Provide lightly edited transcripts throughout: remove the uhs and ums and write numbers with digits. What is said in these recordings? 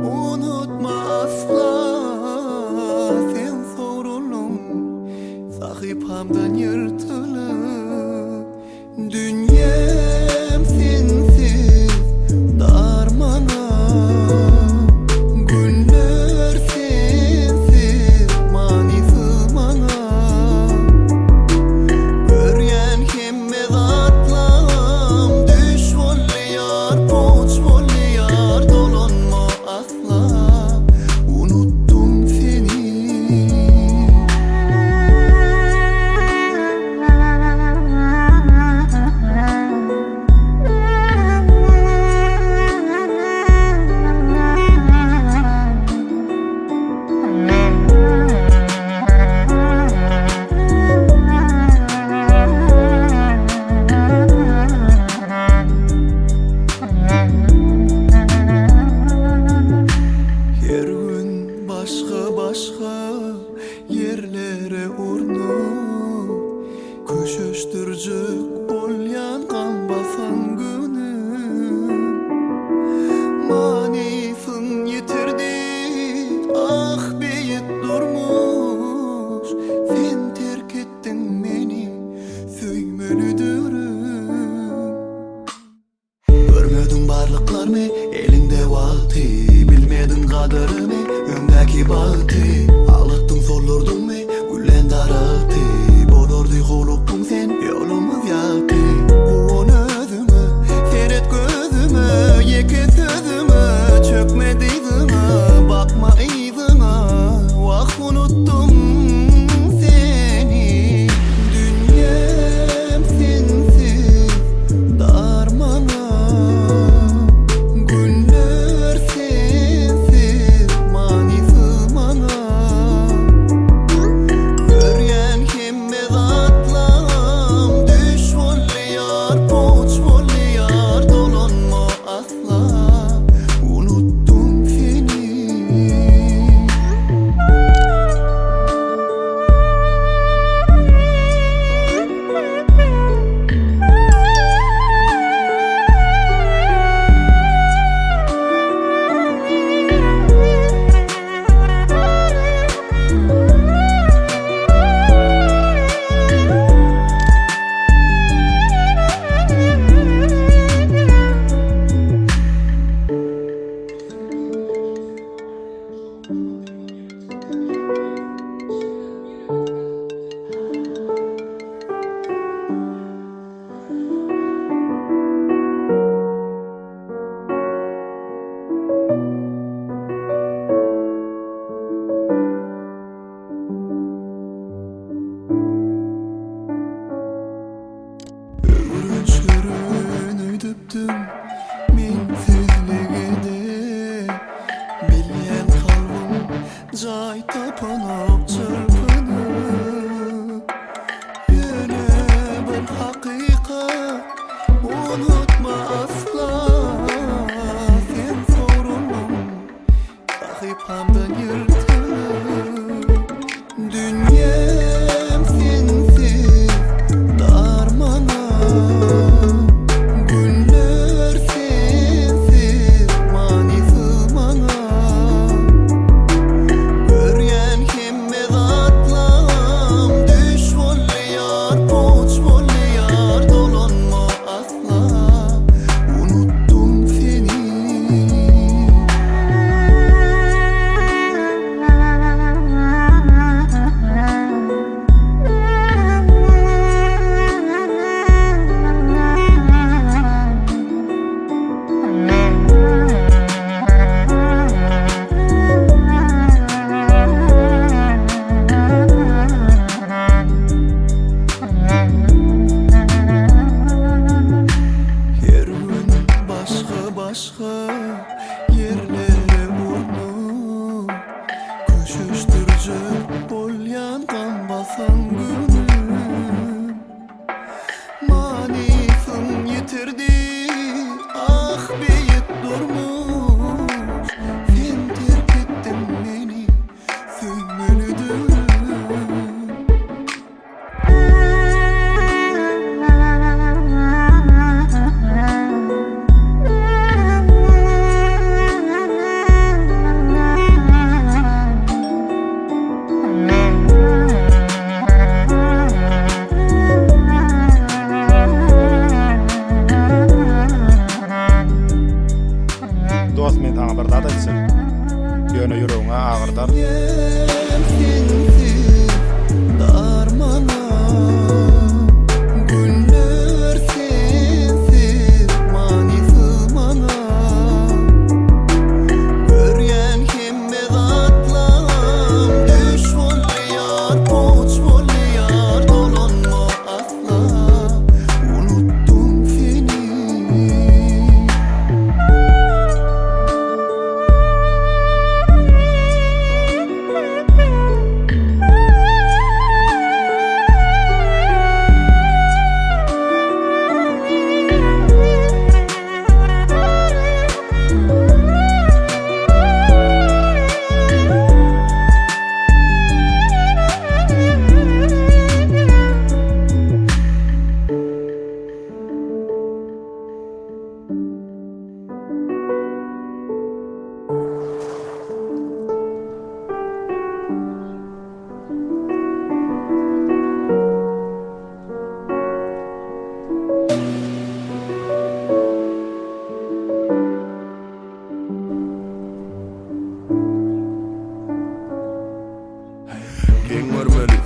Unutma asla sen sorulum sahipamdan yırtılıp dünyam sensiz darmana günler sensiz mani zımana göryen hemme zatlam düş volliyar poç volliyar dolanma asla unuttum seni. Her gün başka yerlere urnup köşöştürcük bolyan kan basan günüm manifin yitirdi ah beyit durmuş sen terk ettin meni süymölüdürüm. Görmedin barlıklarımı elinde vakti bilmedin kaderimi öndeki bahtı ağlattın sollurdun mu gülen daraktı bolordu koluktun sen yolumuz yaktı bu on özümü seyret gözümü yeke sözümü çökme dizime bakma izime vah unuttum seni dünyam sensiz darmana günler sensiz mani zımana göryen hemme zatlam düş volliyar poç volliyar dolanma asla unuttum seni. Ömrün öydüptüm minsizligede bilyen kalbim jay tapanıp çırpınıp yine bir hakikat unutma asla sen sorulum sahipamdan yırtılıp dünyam sensiz darmana günler sensiz mani zımana göryen hemme zatlam düş volliyar poç volliyar dolanma asla unuttum seni. ýöne ýüregiňe agyrdan. Sensiz darmana günler sensiz mani sığmana görýän hemme zatlam düş bolýar poç bolýar dolanma asla unuttum seni.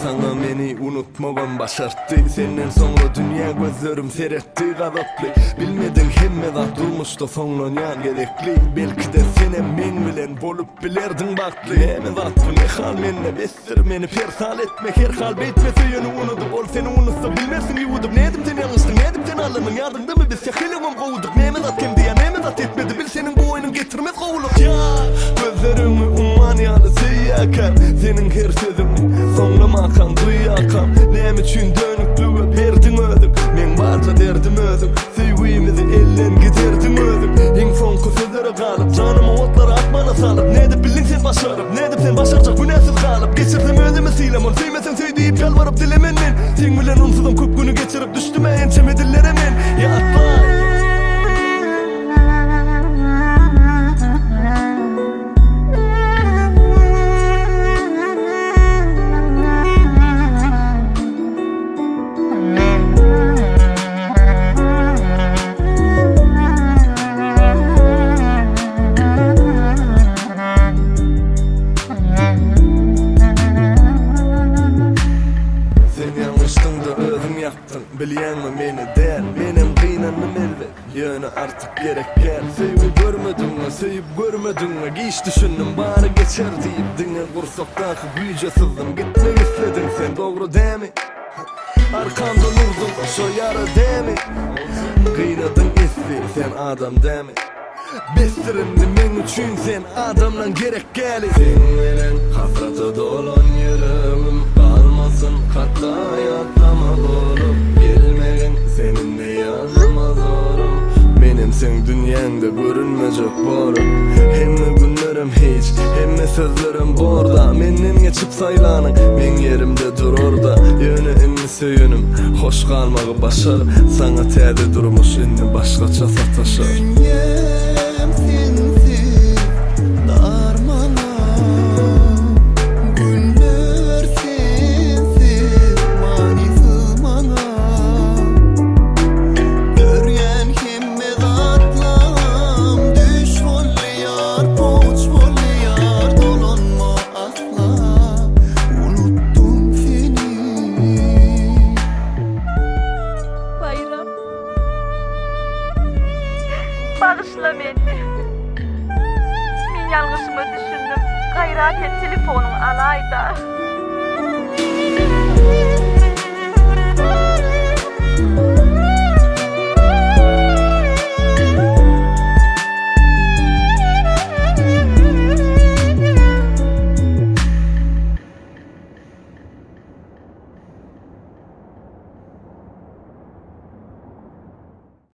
Sana meni unutmagan başarttı. Senden sonra dünya gözlerim seyretti gazaplı. Bilmedin hemme zat durmuşda sonlanyan gerekli. Belki de senem men bilen bolup bilerdin baktlı. Neme zat bu ne hal menne bestir meni persal etmek. Her hal beytmese yönü unutup ol seni unutsa bilmesin yuvudup. Nedim sen yanlıştın nedim sen alımın yardımda mı biz yakilimim kovuduk. Neme zat kem diye neme zat etmedi bil senin bu oyunun getirmez kovuluk. Ya gözlerimi umman yalısı yakar senin her sözümü sonlamakan duyakam. Nem üçün dönüklüğü berdin ödüm. Men barca derdim ödüm. Sevgimizi elden giderdim ödüm. En sonku sözlere kalıp canıma otları atmana salıp. Ne de bildin sen başarıp ne de sen başaracak günahsız kalıp. Geçirdim özümü silemon sevmesen söyleyip yalvarıp dilemen men. Sen bilen unsuzum kök günü geçirip düştüme ençeme dillere men. Ya atma. Bilýän mi meni der, benim kıynanmam elbet. Yönü artık gerek gel. Sevip görmedin, sevip görmedin. Giş düşündüm bana geçer deyip dine kursaktaki büyüce sızdım. Gitmek istedin sen doğru değil mi? Arkamda durdun şu yara değil mi? Kıynadın isti sen adam değil mi? Bestirindi men üçün sen adamdan gerek geli. Sen bilen hasrata dolan yüreğim kalmasın hatta yatlama olup. Gelmegin seninle yanıma zorum. Benim sen dünyanda görünmeyecek borum. Hemme günlerim hiç, hemme sözlerim borda. Menden geçip saylanın, men yerimde dur orada. Yönü inni söyünüm, hoş kalmağı başarım. Sana täze durmuş inni başkaça sataşar. Dünyam sensiz darmana günler sensiz mani sığmana görýän hemme zatlam düş bolýar poç bolýar dolanma asla unuttum seni. Bayram, bağışla beni. Men yalgysymy düşündüm. Gayrat et telefonun alayda.